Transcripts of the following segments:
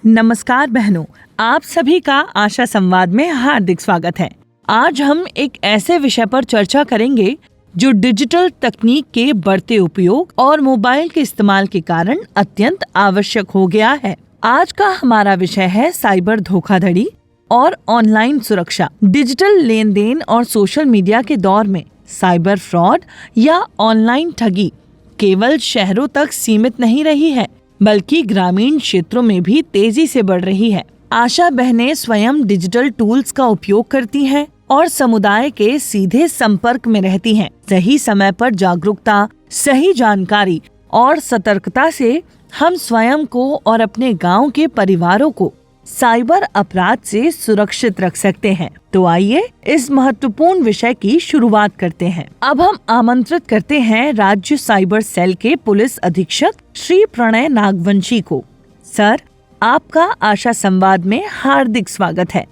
नमस्कार बहनों, आप सभी का आशा संवाद में हार्दिक स्वागत है। आज हम एक ऐसे विषय पर चर्चा करेंगे जो डिजिटल तकनीक के बढ़ते उपयोग और मोबाइल के इस्तेमाल के कारण अत्यंत आवश्यक हो गया है। आज का हमारा विषय है साइबर धोखाधड़ी और ऑनलाइन सुरक्षा। डिजिटल लेन देन और सोशल मीडिया के दौर में साइबर फ्रॉड या ऑनलाइन ठगी केवल शहरों तक सीमित नहीं रही है, बल्कि ग्रामीण क्षेत्रों में भी तेजी से बढ़ रही है। आशा बहनें स्वयं डिजिटल टूल्स का उपयोग करती हैं और समुदाय के सीधे संपर्क में रहती हैं। सही समय पर जागरूकता, सही जानकारी और सतर्कता से हम स्वयं को और अपने गांव के परिवारों को साइबर अपराध से सुरक्षित रख सकते हैं। तो आइए इस महत्वपूर्ण विषय की शुरुआत करते हैं। अब हम आमंत्रित करते हैं राज्य साइबर सेल के पुलिस अधीक्षक श्री प्रणय नागवंशी को। सर, आपका आशा संवाद में हार्दिक स्वागत है।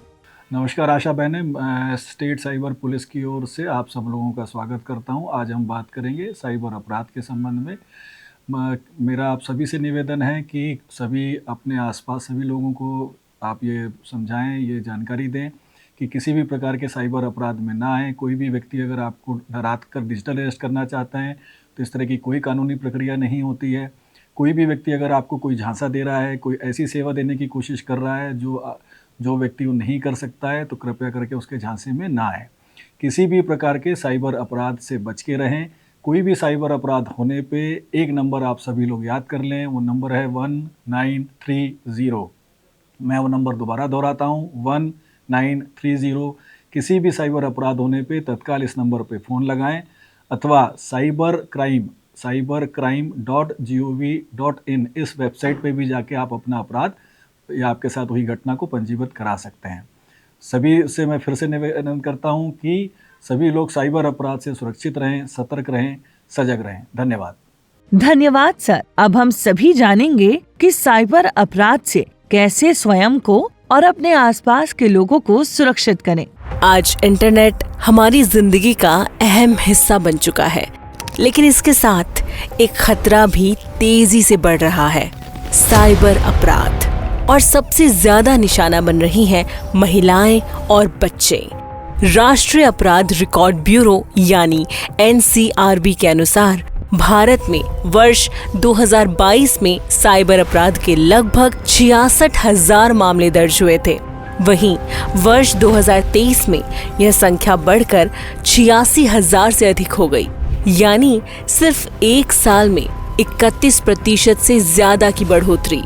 नमस्कार आशा बहने, स्टेट साइबर पुलिस की ओर से आप सब लोगों का स्वागत करता हूं। आज हम बात करेंगे साइबर अपराध के संबंध में। मेरा आप सभी से निवेदन है कि सभी अपने आसपास सभी लोगों को आप ये समझाएं, ये जानकारी दें कि किसी भी प्रकार के साइबर अपराध में ना आए। कोई भी व्यक्ति अगर आपको डरा कर डिजिटल अरेस्ट करना चाहता है तो इस तरह की कोई कानूनी प्रक्रिया नहीं होती है। कोई भी व्यक्ति अगर आपको कोई झांसा दे रहा है, कोई ऐसी सेवा देने की कोशिश कर रहा है जो व्यक्ति वो नहीं कर सकता है, तो कृपया करके उसके झांसे में ना आए। किसी भी प्रकार के साइबर अपराध से बच के रहें। कोई भी साइबर अपराध होने पे एक नंबर आप सभी लोग याद कर लें, वो नंबर है 1930। मैं वो नंबर दोबारा दोहराता हूँ, 1930। किसी भी साइबर अपराध होने पे तत्काल इस नंबर पे फ़ोन लगाएं अथवा cybercrime.gov.in इस वेबसाइट पे भी जाके आप अपना अपराध या आपके साथ हुई घटना को पंजीबद्ध करा सकते हैं। सभी से मैं फिर से निवेदन करता हूँ कि सभी लोग साइबर अपराध से सुरक्षित रहें, सतर्क रहें, सजग रहें। धन्यवाद सर। अब हम सभी जानेंगे कि साइबर अपराध से कैसे स्वयं को और अपने आसपास के लोगों को सुरक्षित करें। आज इंटरनेट हमारी जिंदगी का अहम हिस्सा बन चुका है, लेकिन इसके साथ एक खतरा भी तेजी से बढ़ रहा है, साइबर अपराध। और सबसे ज्यादा निशाना बन रही हैं महिलाएं और बच्चे। राष्ट्रीय अपराध रिकॉर्ड ब्यूरो यानी NCRB के अनुसार भारत में वर्ष 2022 में साइबर अपराध के लगभग 66,000 मामले दर्ज हुए थे। वहीं वर्ष 2023 में यह संख्या बढ़कर 86,000 से अधिक हो गई, यानी सिर्फ एक साल में 31% से ज्यादा की बढ़ोतरी।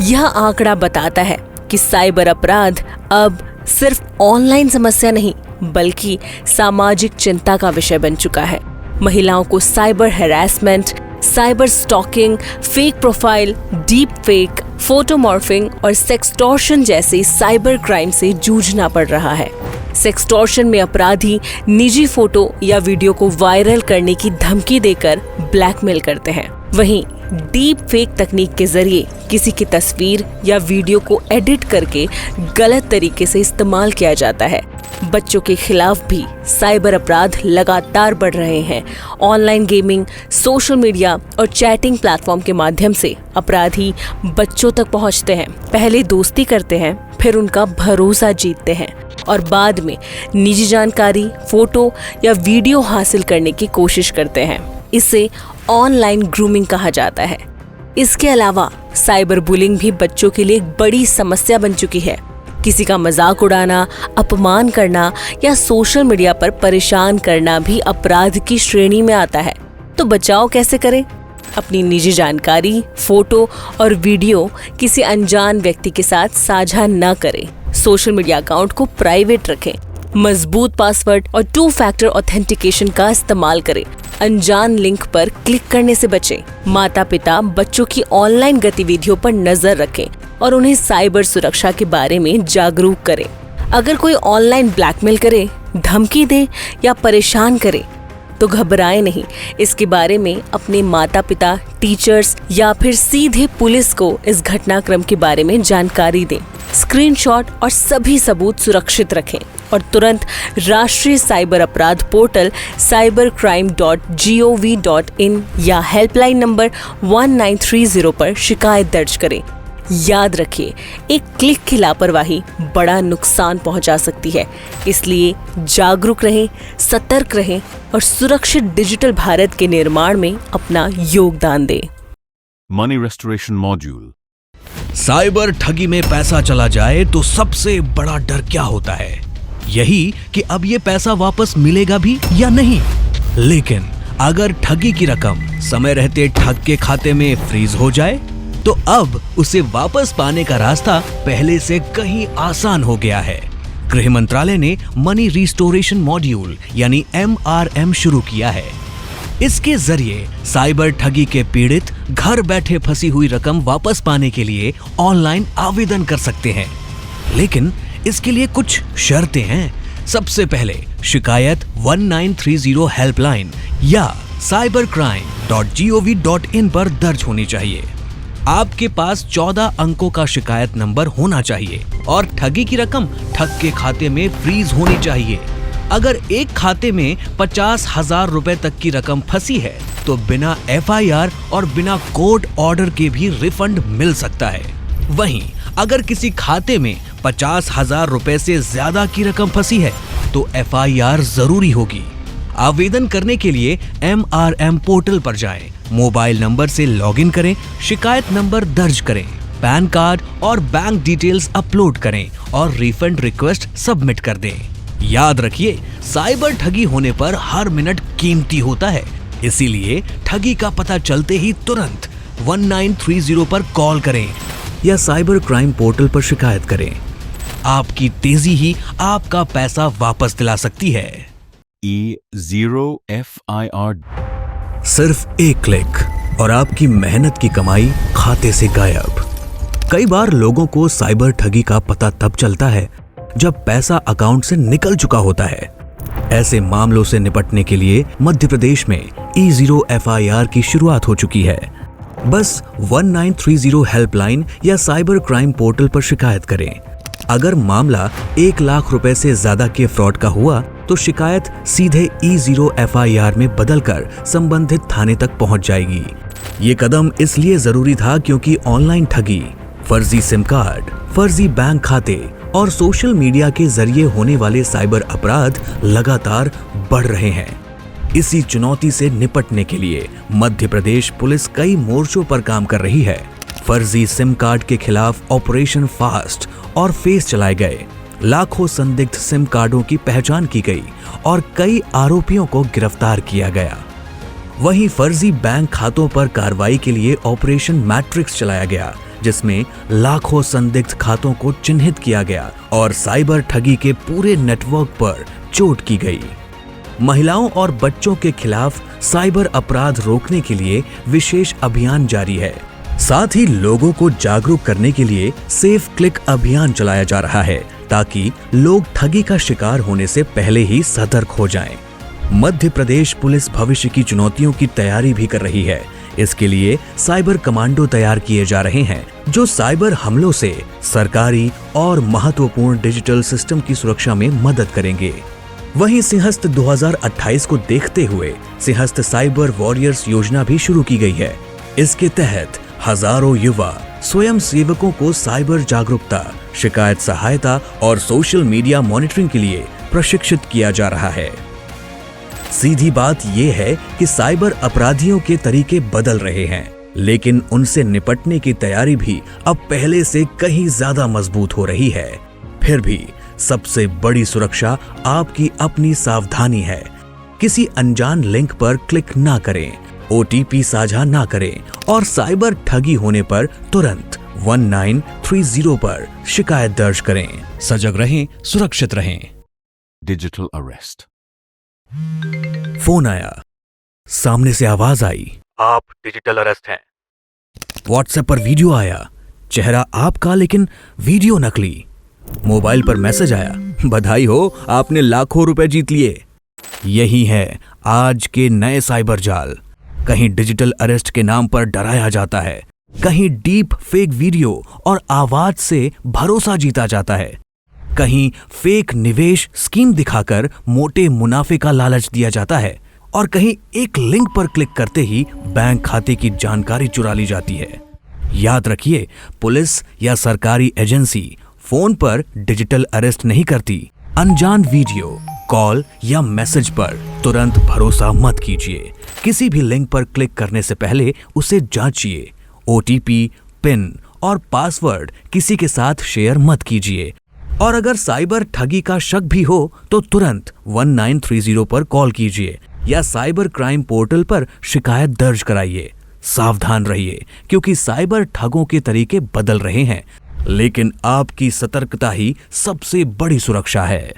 यह आंकड़ा बताता है कि साइबर अपराध अब सिर्फ ऑनलाइन समस्या नहीं, बल्कि सामाजिक चिंता का विषय बन चुका है। महिलाओं को cyber harassment, cyber stalking, fake profile, deep fake, photo morphing और सेक्सटॉर्शन जैसे साइबर क्राइम से जूझना पड़ रहा है। सेक्सटॉर्शन में अपराधी निजी फोटो या वीडियो को वायरल करने की धमकी देकर ब्लैकमेल करते हैं। वहीं डीप फेक तकनीक के जरिए किसी की तस्वीर या वीडियो को एडिट करके गलत तरीके से इस्तेमाल किया जाता है। बच्चों के खिलाफ भी साइबर अपराध लगातार बढ़ रहे हैं। ऑनलाइन गेमिंग, सोशल मीडिया और चैटिंग प्लेटफॉर्म के माध्यम से अपराधी बच्चों तक पहुंचते हैं। पहले दोस्ती करते हैं, फिर उनका भरोसा जीतते हैं और बाद में निजी जानकारी, फोटो या वीडियो हासिल करने की कोशिश करते हैं। इसे ऑनलाइन ग्रूमिंग कहा जाता है। इसके अलावा साइबर बुलिंग भी बच्चों के लिए एक बड़ी समस्या बन चुकी है। किसी का मजाक उड़ाना, अपमान करना या सोशल मीडिया पर परेशान करना भी अपराध की श्रेणी में आता है। तो बचाव कैसे करें? अपनी निजी जानकारी, फोटो और वीडियो किसी अनजान व्यक्ति के साथ साझा न करें। सोशल मीडिया अकाउंट को प्राइवेट रखें। मजबूत पासवर्ड और 2 फैक्टर ऑथेंटिकेशन का इस्तेमाल करें। अनजान लिंक पर क्लिक करने से बचें। माता पिता बच्चों की ऑनलाइन गतिविधियों पर नजर रखें और उन्हें साइबर सुरक्षा के बारे में जागरूक करें। अगर कोई ऑनलाइन ब्लैकमेल करे, धमकी दे या परेशान करे तो घबराएं नहीं। इसके बारे में अपने माता पिता, टीचर्स या फिर सीधे पुलिस को इस घटनाक्रम के बारे में जानकारी दें। स्क्रीनशॉट और सभी सबूत सुरक्षित रखें और तुरंत राष्ट्रीय साइबर अपराध पोर्टल cybercrime.gov.in या हेल्पलाइन नंबर 1930 पर शिकायत दर्ज करें। याद रखिए, एक क्लिक की लापरवाही बड़ा नुकसान पहुंचा सकती है। इसलिए जागरूक रहें, सतर्क रहें और सुरक्षित डिजिटल भारत के निर्माण में अपना योगदान दें। Money restoration module. साइबर ठगी में पैसा चला जाए तो सबसे बड़ा डर क्या होता है? यही कि अब ये पैसा वापस मिलेगा भी या नहीं। लेकिन अगर ठगी की रकम समय रहते ठग के खाते में फ्रीज हो जाए तो अब उसे वापस पाने का रास्ता पहले से कहीं आसान हो गया है। गृह मंत्रालय ने मनी रिस्टोरेशन मॉड्यूल यानी MRM शुरू किया है। इसके जरिए साइबर ठगी के पीड़ित घर बैठे फंसी हुई रकम वापस पाने के लिए ऑनलाइन आवेदन कर सकते हैं। लेकिन इसके लिए कुछ शर्तें हैं। सबसे पहले शिकायत 1930 हेल्पलाइन या cybercrime.gov.in पर दर्ज होनी चाहिए। आपके पास 14 अंकों का शिकायत नंबर होना चाहिए और ठगी की रकम ठग के खाते में फ्रीज होनी चाहिए। अगर एक खाते में 50,000 रुपए तक की रकम फंसी है तो बिना FIR और बिना कोर्ट ऑर्डर के भी रिफंड मिल सकता है। वहीं अगर किसी खाते में 50,000 रुपए से ज्यादा की रकम फंसी है तो FIR जरूरी होगी। आवेदन करने के लिए MRM पोर्टल पर जाएं, मोबाइल नंबर से लॉगिन करें, शिकायत नंबर दर्ज करें, पैन कार्ड और बैंक डिटेल्स अपलोड करें और रिफंड रिक्वेस्ट सबमिट कर दें। याद रखिए, साइबर ठगी होने पर हर मिनट कीमती होता है, इसीलिए ठगी का पता चलते ही तुरंत 1930 पर कॉल करें या साइबर क्राइम पोर्टल पर शिकायत करें। आपकी तेजी ही आपका पैसा वापस दिला सकती है। E0FIR। सिर्फ एक क्लिक और आपकी मेहनत की कमाई खाते से गायब। कई बार लोगों को साइबर ठगी का पता तब चलता है जब पैसा अकाउंट से निकल चुका होता है। ऐसे मामलों से निपटने के लिए मध्य प्रदेश में E0FIR की शुरुआत हो चुकी है। बस 1930 हेल्पलाइन या साइबर क्राइम पोर्टल पर शिकायत करें। अगर मामला 1 लाख रुपए से ज्यादा के फ्रॉड का हुआ तो शिकायत सीधे E0FIR में बदलकर संबंधित थाने तक पहुंच जाएगी। ये कदम इसलिए जरूरी था क्योंकि ऑनलाइन ठगी, फर्जी सिम कार्ड, फर्जी बैंक खाते और सोशल मीडिया के जरिए होने वाले साइबर अपराध लगातार बढ़ रहे हैं। इसी चुनौती से निपटने के लिए मध्य प्रदेश पुलिस कई मोर्चों पर काम कर रही है। फर्जी सिम कार्ड के खिलाफ ऑपरेशन फास्ट और फेस चलाए गए, लाखों संदिग्ध सिम कार्डों की पहचान की गई और कई आरोपियों को गिरफ्तार किया गया। वहीं फर्जी बैंक खातों पर कार्रवाई के लिए ऑपरेशन मैट्रिक्स चलाया गया, जिसमें लाखों संदिग्ध खातों को चिन्हित किया गया और साइबर ठगी के पूरे नेटवर्क पर चोट की गई। महिलाओं और बच्चों के खिलाफ साइबर अपराध रोकने के लिए विशेष अभियान जारी है। साथ ही लोगों को जागरूक करने के लिए सेफ क्लिक अभियान चलाया जा रहा है ताकि लोग ठगी का शिकार होने से पहले ही सतर्क हो जाएं। मध्य प्रदेश पुलिस भविष्य की चुनौतियों की तैयारी भी कर रही है। इसके लिए साइबर कमांडो तैयार किए जा रहे हैं जो साइबर हमलों से सरकारी और महत्वपूर्ण डिजिटल सिस्टम की सुरक्षा में मदद करेंगे। वहीं सिंहस्थ 2028 को देखते हुए सिंहस्थ साइबर वॉरियर्स योजना भी शुरू की गई है। इसके तहत हजारों युवा स्वयं सेवकों को साइबर जागरूकता, शिकायत सहायता और सोशल मीडिया मॉनिटरिंग के लिए प्रशिक्षित किया जा रहा है। सीधी बात यह है कि साइबर अपराधियों के तरीके बदल रहे हैं, लेकिन उनसे निपटने की तैयारी भी अब पहले से कहीं ज्यादा मजबूत हो रही है। फिर भी सबसे बड़ी सुरक्षा आपकी अपनी सावधानी है। किसी अनजान लिंक पर क्लिक ना करें, OTP साझा ना करें और साइबर ठगी होने पर तुरंत 1930 पर शिकायत दर्ज करें। सजग रहें, सुरक्षित रहें। Digital arrest. फोन आया, सामने से आवाज आई, आप डिजिटल अरेस्ट हैं। व्हाट्सएप पर वीडियो आया, चेहरा आपका लेकिन वीडियो नकली। मोबाइल पर मैसेज आया, बधाई हो, आपने लाखों रुपए जीत लिए। यही है आज के नए साइबर जाल। कहीं डिजिटल अरेस्ट के नाम पर डराया जाता है, कहीं डीप फेक वीडियो और आवाज से भरोसा जीता जाता है, कहीं फेक निवेश स्कीम दिखाकर मोटे मुनाफे का लालच दिया जाता है और कहीं एक लिंक पर क्लिक करते ही बैंक खाते की जानकारी चुरा ली जाती है। याद रखिए, पुलिस या सरकारी एजेंसी फोन पर डिजिटल अरेस्ट नहीं करती। अनजान वीडियो, कॉल या मैसेज पर तुरंत भरोसा मत कीजिए। किसी भी लिंक पर क्लिक करने से पहले उसे जांचिए। ओटीपी, पिन और पासवर्ड किसी के साथ शेयर मत कीजिए। और अगर साइबर ठगी का शक भी हो तो तुरंत 1930 पर कॉल कीजिए या साइबर क्राइम पोर्टल पर शिकायत दर्ज कराइए। सावधान रहिए, क्योंकि साइबर ठगों के तरीके बदल रहे हैं, लेकिन आपकी सतर्कता ही सबसे बड़ी सुरक्षा है।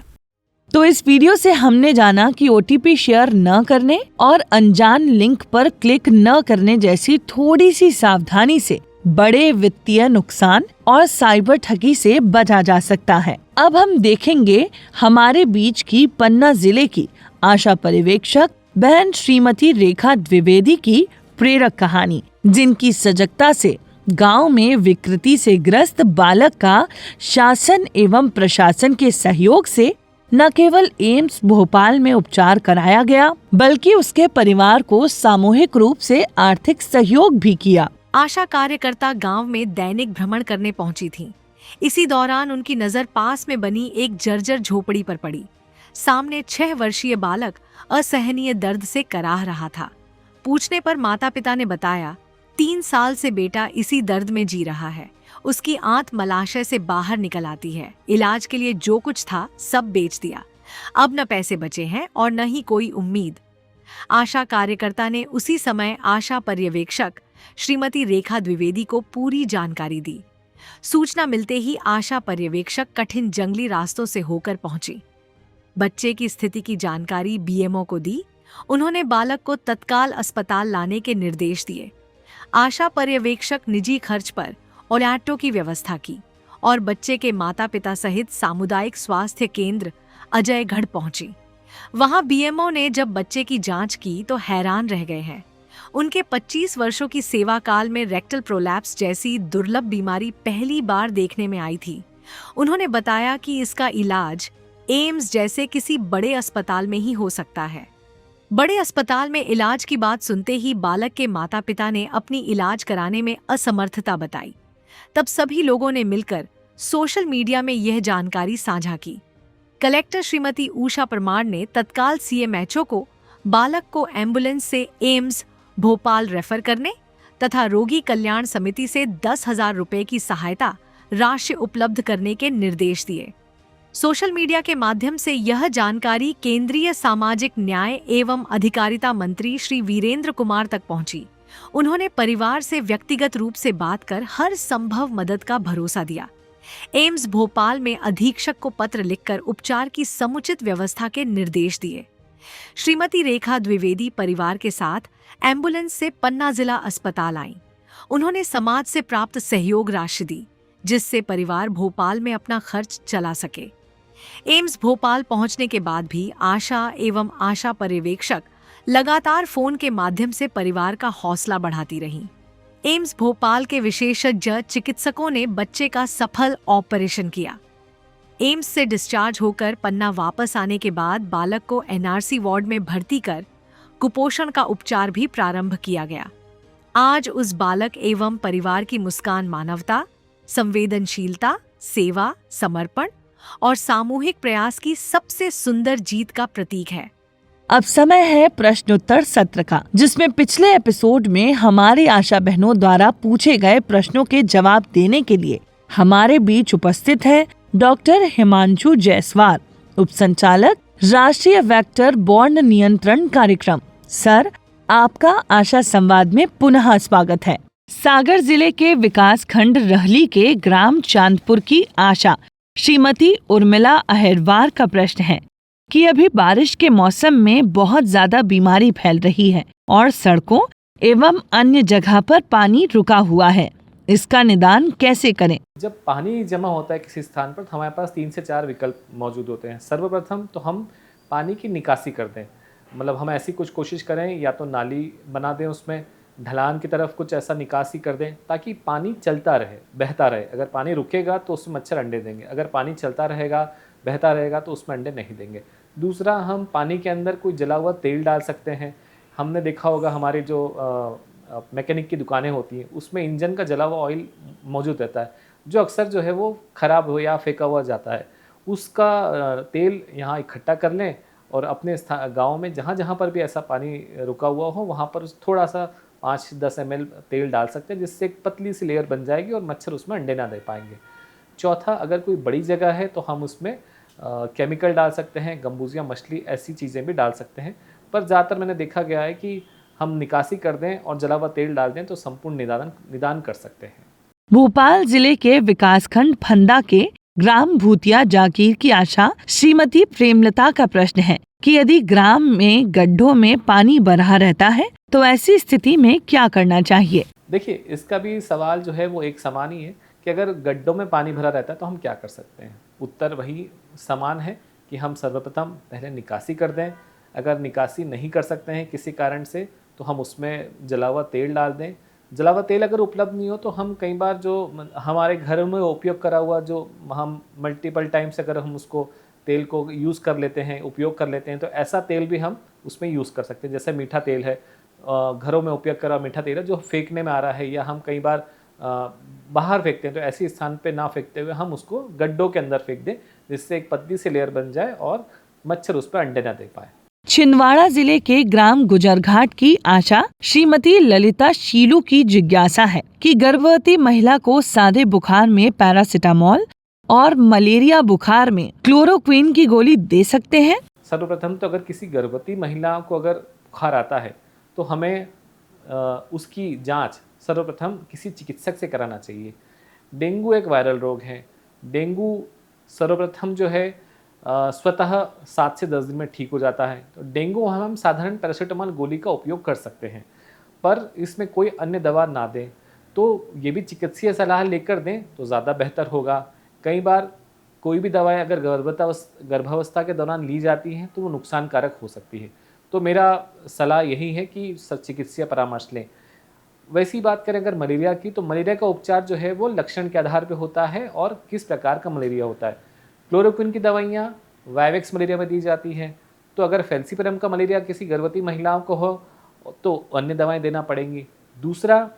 तो इस वीडियो से हमने जाना कि ओटीपी शेयर न करने और अनजान लिंक पर क्लिक न करने जैसी थोड़ी सी सावधानी से बड़े वित्तीय नुकसान और साइबर ठगी से बचा जा सकता है। अब हम देखेंगे हमारे बीच की पन्ना जिले की आशा पर्यवेक्षक बहन श्रीमती रेखा द्विवेदी की प्रेरक कहानी, जिनकी सजगता से गांव में विकृति से ग्रस्त बालक का शासन एवं प्रशासन के सहयोग से न केवल एम्स भोपाल में उपचार कराया गया, बल्कि उसके परिवार को सामूहिक रूप से आर्थिक सहयोग भी किया। आशा कार्यकर्ता गांव में दैनिक भ्रमण करने पहुंची थीं। इसी दौरान उनकी नजर पास में बनी एक जर्जर झोपड़ी पर पड़ी। सामने 6 वर्षीय बालक असहनीय दर्द से कराह रहा था। पूछने पर माता पिता ने बताया, 3 साल से बेटा इसी दर्द में जी रहा है। उसकी आंत मलाशय से बाहर निकल आती है। इलाज के लिए जो कुछ था सब बेच दिया। अब न पैसे बचे हैं और न ही कोई उम्मीद। आशा कार्यकर्ता ने उसी समय आशा पर्यवेक्षक श्रीमती रेखा द्विवेदी को पूरी जानकारी दी। सूचना मिलते ही आशा पर्यवेक्षक कठिन जंगली रास्तों से होकर पहुंची। बच्चे की स्थिति की जानकारी बीएमओ को दी। उन्होंने बालक को तत्काल अस्पताल लाने के निर्देश दिए। आशा पर्यवेक्षक निजी खर्च पर ऑटो की व्यवस्था की और बच्चे के माता पिता सहित सामुदायिक स्वास्थ्य केंद्र अजयगढ़ पहुंची। वहां बीएमओ ने जब बच्चे की जांच की तो हैरान रह गए हैं। उनके 25 वर्षों की सेवा काल में रेक्टल प्रोलैप्स जैसी दुर्लभ बीमारी पहली बार देखने में आई थी। उन्होंने बताया कि इसका इलाज एम्स जैसे किसी बड़े अस्पताल में ही हो सकता है। बड़े अस्पताल में इलाज की बात सुनते ही बालक के माता पिता ने अपनी इलाज कराने में असमर्थता बताई। तब सभी लोगों ने मिलकर सोशल मीडिया में यह जानकारी साझा की। कलेक्टर श्रीमती उषा परमार ने तत्काल सीएमएचओ को बालक को एम्बुलेंस से एम्स भोपाल रेफर करने तथा रोगी कल्याण समिति से 10,000 रुपए की सहायता राशि उपलब्ध करने के निर्देश दिए। सोशल मीडिया के माध्यम से यह जानकारी केंद्रीय सामाजिक न्याय एवं अधिकारिता मंत्री श्री वीरेंद्र कुमार तक पहुंची। उन्होंने परिवार से व्यक्तिगत रूप से बात कर हर संभव मदद का भरोसा दिया। एम्स भोपाल में अधीक्षक को पत्र लिखकर उपचार की समुचित व्यवस्था के निर्देश दिए। श्रीमती रेखा द्विवेदी परिवार के साथ एम्बुलेंस से पन्ना जिला अस्पताल आईं। उन्होंने समाज से प्राप्त सहयोग राशि दी, जिससे परिवार भोपाल में अपना खर्च चला सके। एम्स भोपाल पहुंचने के बाद भी आशा एवं आशा पर्यवेक्षक लगातार फोन के माध्यम से परिवार का हौसला बढ़ाती रहीं। एम्स भोपाल के विशेषज्ञ चिकित्सकों ने बच्चे का सफल ऑपरेशन किया। एम्स से डिस्चार्ज होकर पन्ना वापस आने के बाद बालक को एनआरसी वार्ड में भर्ती कर कुपोषण का उपचार भी प्रारंभ किया गया। आज उस बालक एवं परिवार की मुस्कान मानवता, संवेदनशीलता, सेवा, समर्पण और सामूहिक प्रयास की सबसे सुंदर जीत का प्रतीक है। अब समय है प्रश्नोत्तर सत्र का, जिसमें पिछले एपिसोड में हमारी आशा बहनों द्वारा पूछे गए प्रश्नों के जवाब देने के लिए हमारे बीच उपस्थित है डॉक्टर हिमांशु जायसवाल, उपसंचालक राष्ट्रीय वेक्टर बॉर्न नियंत्रण कार्यक्रम। सर, आपका आशा संवाद में पुनः स्वागत है। सागर जिले के विकास खंड रहली के ग्राम चांदपुर की आशा श्रीमती उर्मिला अहिरवार का प्रश्न है कि अभी बारिश के मौसम में बहुत ज्यादा बीमारी फैल रही है और सड़कों एवं अन्य जगह पर पानी रुका हुआ है, इसका निदान कैसे करें? जब पानी जमा होता है किसी स्थान पर तो हमारे पास 3 से 4 विकल्प मौजूद होते हैं। सर्वप्रथम तो हम पानी की निकासी कर दें, मतलब हम ऐसी कुछ कोशिश करें, या तो नाली बना दें, उसमें ढलान की तरफ कुछ ऐसा निकासी कर दें ताकि पानी चलता रहे, बहता रहे। अगर पानी रुकेगा तो उसमें मच्छर अंडे देंगे, अगर पानी चलता रहेगा, बहता रहेगा तो उसमें अंडे नहीं देंगे। दूसरा, हम पानी के अंदर कोई जला हुआ तेल डाल सकते हैं। हमने देखा होगा हमारे जो मैकेनिक की दुकानें होती हैं, उसमें इंजन का जला हुआ ऑयल मौजूद रहता है, जो अक्सर जो है वो ख़राब हो या फेंका हुआ जाता है। उसका तेल यहाँ इकट्ठा कर लें और अपने गाँव में जहाँ जहाँ पर भी ऐसा पानी रुका हुआ हो वहाँ पर थोड़ा सा 5-10 ml तेल डाल सकते हैं, जिससे एक पतली सी लेयर बन जाएगी और मच्छर उसमें अंडे ना दे पाएंगे। चौथा, अगर कोई बड़ी जगह है तो हम उसमें केमिकल डाल सकते हैं, गम्बूजिया मछली ऐसी चीज़ें भी डाल सकते हैं। पर ज़्यादातर मैंने देखा गया है कि हम निकासी कर दें और जला हुआ तेल डाल दें तो संपूर्ण निदान कर सकते हैं। भोपाल जिले के विकासखंड फंदा के ग्राम भूतिया जागीर की आशा श्रीमती प्रेमलता का प्रश्न है कि यदि ग्राम में गड्ढों में पानी भरा रहता है तो ऐसी स्थिति में क्या करना चाहिए। देखिए, इसका भी सवाल जो है वो एक समान ही है कि अगर गड्ढों में पानी भरा रहता है तो हम क्या कर सकते हैं। उत्तर वही समान है कि हम सर्वप्रथम पहले निकासी कर दें। अगर निकासी नहीं कर सकते हैं किसी कारण से तो हम उसमें जला हुआ तेल डाल दें। जला हुआ तेल अगर उपलब्ध नहीं हो तो हम कई बार जो हमारे घर में उपयोग करा हुआ, जो हम मल्टीपल टाइम्स अगर हम उसको तेल को यूज़ कर लेते हैं, उपयोग कर लेते हैं, तो ऐसा तेल भी हम उसमें यूज़ कर सकते हैं। जैसे मीठा तेल है, घरों में उपयोग करा मीठा तेल है जो फेंकने में आ रहा है या हम कई बार बाहर फेंकते हैं, तो ऐसी स्थान पे ना फेंकते हुए हम उसको गड्ढों के अंदर फेंक दें, जिससे एक पतली सी लेयर बन जाए और मच्छर उस पर अंडे ना दे पाए। छिंदवाड़ा जिले के ग्राम गुजरघाट की आशा श्रीमती ललिता शीलू की जिज्ञासा है कि गर्भवती महिला को सादे बुखार में पैरासिटामोल और मलेरिया बुखार में क्लोरोक्विन की गोली दे सकते हैं। सर्वप्रथम तो अगर किसी गर्भवती महिला को अगर बुखार आता है तो हमें उसकी जांच सर्वप्रथम किसी चिकित्सक से कराना चाहिए। डेंगू एक वायरल रोग है। डेंगू सर्वप्रथम जो है स्वतः 7 से 10 दिन में ठीक हो जाता है। तो डेंगू हम साधारण पैरासिटामोल गोली का उपयोग कर सकते हैं, पर इसमें कोई अन्य दवा ना दें। तो ये भी चिकित्सीय सलाह लेकर दें तो ज़्यादा बेहतर होगा। कई बार कोई भी दवाएं अगर गर्भावस्था के दौरान ली जाती हैं तो वो नुकसानकारक हो सकती है। तो मेरा सलाह यही है कि चिकित्सीय परामर्श लें। वैसी बात करें अगर मलेरिया की, तो मलेरिया का उपचार जो है वो लक्षण के आधार पर होता है और किस प्रकार का मलेरिया होता है। क्लोरोक्विन की दवाइयाँ वाइवेक्स मलेरिया में दी जाती हैं। तो अगर फैल्सीपरम का मलेरिया किसी गर्भवती महिलाओं को हो तो अन्य दवाएं देना पड़ेंगी। दूसरा,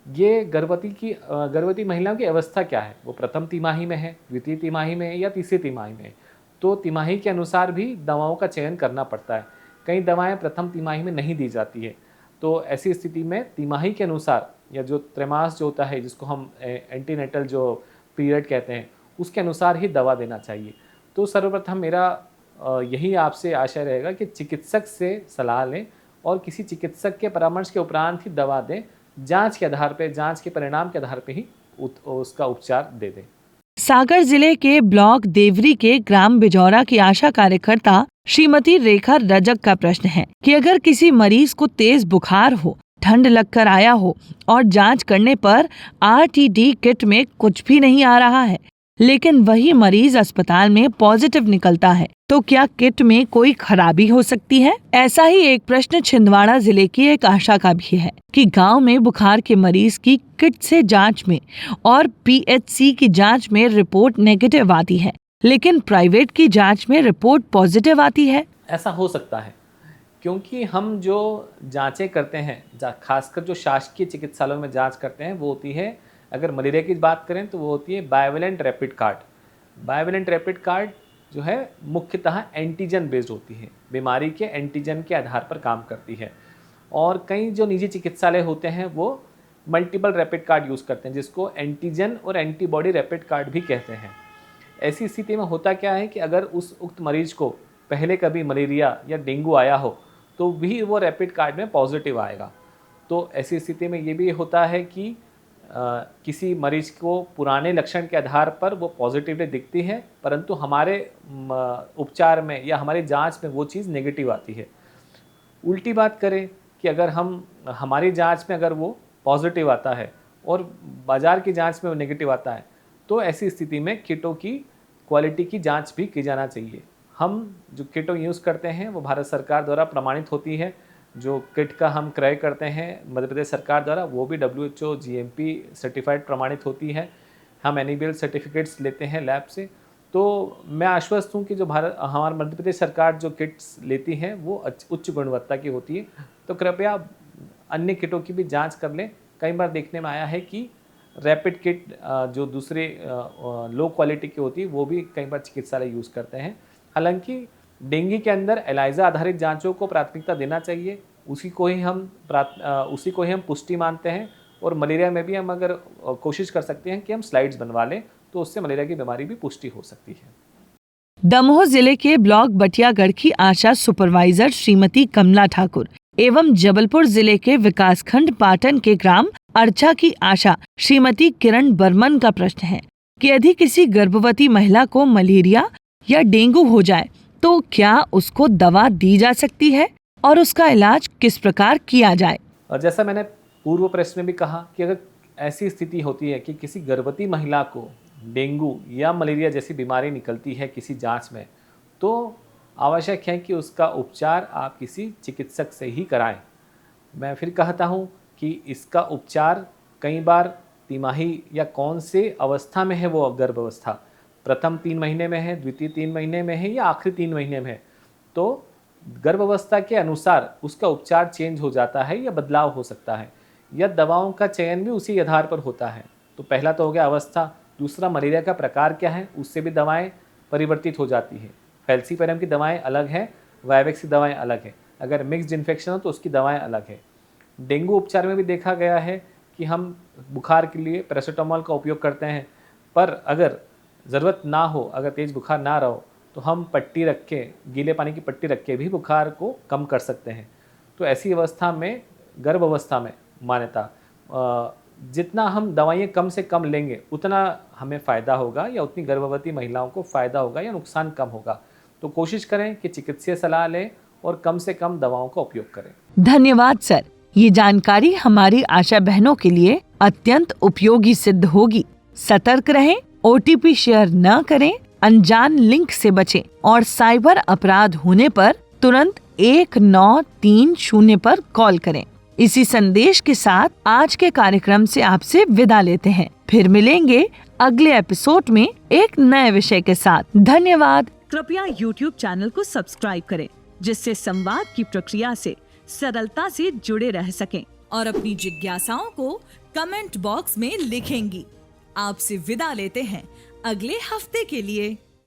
ये गर्भवती महिलाओं की अवस्था क्या है, वो प्रथम तिमाही में है, द्वितीय तिमाही में है या तीसरी तिमाही में है। तो तिमाही के अनुसार भी दवाओं का चयन करना पड़ता है। कई दवाएं प्रथम तिमाही में नहीं दी जाती है, तो ऐसी स्थिति में तिमाही के अनुसार या जो त्रैमास जो होता है, जिसको हम एंटीनेटल जो पीरियड कहते हैं, उसके अनुसार ही दवा देना चाहिए। तो सर्वप्रथम मेरा यही आपसे आशय रहेगा कि चिकित्सक से सलाह लें और किसी चिकित्सक के परामर्श के उपरांत ही दवा दें। जांच के आधार पे, जांच के परिणाम के आधार पे ही उसका उपचार दे दें। सागर जिले के ब्लॉक देवरी के ग्राम बिजौरा की आशा कार्यकर्ता श्रीमती रेखा रजक का प्रश्न है कि अगर किसी मरीज को तेज बुखार हो, ठंड लगकर आया हो और जांच करने पर RTD किट में कुछ भी नहीं आ रहा है, लेकिन वही मरीज अस्पताल में पॉजिटिव निकलता है, तो क्या किट में कोई खराबी हो सकती है। ऐसा ही एक प्रश्न छिंदवाड़ा जिले की एक आशा का भी है कि गांव में बुखार के मरीज की किट से जांच में और PHC की जांच में रिपोर्ट नेगेटिव आती है, लेकिन प्राइवेट की जांच में रिपोर्ट पॉजिटिव आती है। ऐसा हो सकता है क्योंकि हम जो जांचें करते हैं, खासकर जो शासकीय चिकित्सालयों में जांच करते हैं, वो होती है, अगर मलेरिया की बात करें तो वो होती है bivalent rapid card. Bivalent rapid card जो है मुख्यतः एंटीजन बेस्ड होती है, बीमारी के एंटीजन के आधार पर काम करती है। और कई जो निजी चिकित्सालय होते हैं वो मल्टीपल रैपिड कार्ड यूज़ करते हैं, जिसको एंटीजन और एंटीबॉडी रैपिड कार्ड भी कहते हैं। ऐसी स्थिति में होता क्या है कि अगर उस उक्त मरीज को पहले कभी मलेरिया या डेंगू आया हो तो भी वो रैपिड कार्ड में पॉजिटिव आएगा। तो ऐसी स्थिति में ये भी होता है कि किसी मरीज को पुराने लक्षण के आधार पर वो पॉजिटिवली दिखती है, परंतु हमारे उपचार में या हमारी जांच में वो चीज़ नेगेटिव आती है। उल्टी बात करें कि अगर हमारी जांच में अगर वो पॉजिटिव आता है और बाज़ार की जांच में वो नेगेटिव आता है, तो ऐसी स्थिति में किटों की क्वालिटी की जांच भी की जाना चाहिए। हम जो किटों यूज़ करते हैं वो भारत सरकार द्वारा प्रमाणित होती है। जो किट का हम क्रय करते हैं मध्य प्रदेश सरकार द्वारा, वो भी WHO GMP सर्टिफाइड प्रमाणित होती है। हम NABL सर्टिफिकेट्स लेते हैं लैब से। तो मैं आश्वस्त हूँ कि जो हमारे मध्य प्रदेश सरकार जो किट्स लेती है वो उच्च गुणवत्ता की होती है। तो कृपया अन्य किटों की भी जांच कर लें। कई बार देखने में आया है कि रैपिड किट जो दूसरे लो क्वालिटी की होती है वो भी कई बार चिकित्सालय यूज़ करते हैं। हालांकि डेंगू के अंदर एलाइजा आधारित जांचों को प्राथमिकता देना चाहिए, उसी को ही हम पुष्टि मानते हैं। और मलेरिया में भी हम अगर कोशिश कर सकते हैं कि हम स्लाइड्स बनवा लें तो उससे मलेरिया की बीमारी भी पुष्टि हो सकती है। दमोह जिले के ब्लॉक बटियागढ़ की आशा सुपरवाइजर श्रीमती कमला ठाकुर एवं जबलपुर जिले के विकासखंड पाटन के ग्राम अर्चा की आशा श्रीमती किरण बर्मन का प्रश्न है कि यदि किसी गर्भवती महिला को मलेरिया या डेंगू हो जाए तो क्या उसको दवा दी जा सकती है और उसका इलाज किस प्रकार किया जाए। और जैसा मैंने पूर्व प्रश्न में भी कहा कि अगर ऐसी स्थिति होती है कि किसी गर्भवती महिला को डेंगू या मलेरिया जैसी बीमारी निकलती है किसी जांच में, तो आवश्यक है कि उसका उपचार आप किसी चिकित्सक से ही कराएं। मैं फिर कहता हूं कि इसका उपचार कई बार तिमाही या कौन से अवस्था में है वो गर्भावस्था, प्रथम 3 महीने में है, द्वितीय 3 महीने में है या आखिरी 3 महीने में है, तो गर्भावस्था के अनुसार उसका उपचार चेंज हो जाता है या बदलाव हो सकता है, या दवाओं का चयन भी उसी आधार पर होता है। तो पहला तो हो गया अवस्था, दूसरा मलेरिया का प्रकार क्या है, उससे भी दवाएं परिवर्तित हो जाती हैं। फैल्सीपेरम की दवाएं अलग हैं, वायवेक्स की दवाएं अलग हैं। अगर मिक्स्ड इन्फेक्शन हो तो उसकी दवाएं अलग है। डेंगू उपचार में भी देखा गया है कि हम बुखार के लिए पैरासीटामोल का उपयोग करते हैं, पर अगर ज़रूरत ना हो, अगर तेज़ बुखार ना रहो तो हम पट्टी रख के, गीले पानी की पट्टी रख के भी बुखार को कम कर सकते हैं। तो ऐसी अवस्था में, गर्भावस्था में मान्यता जितना हम दवाइयाँ कम से कम लेंगे उतना हमें फ़ायदा होगा, या उतनी गर्भवती महिलाओं को फ़ायदा होगा या नुकसान कम होगा। तो कोशिश करें कि चिकित्सीय सलाह लें और कम से कम दवाओं का उपयोग करें। धन्यवाद सर, ये जानकारी हमारी आशा बहनों के लिए अत्यंत उपयोगी सिद्ध होगी। सतर्क रहें, OTP शेयर न करें, अनजान लिंक से बचें और साइबर अपराध होने पर तुरंत 1930 पर कॉल करें। इसी संदेश के साथ आज के कार्यक्रम से आपसे विदा लेते हैं। फिर मिलेंगे अगले एपिसोड में एक नए विषय के साथ। धन्यवाद। कृपया YouTube चैनल को सब्सक्राइब करें, जिससे संवाद की प्रक्रिया से सरलता से जुड़े रह सकें और अपनी जिज्ञासाओं को कमेंट बॉक्स में लिखेंगी। आपसे विदा लेते हैं अगले हफ्ते के लिए।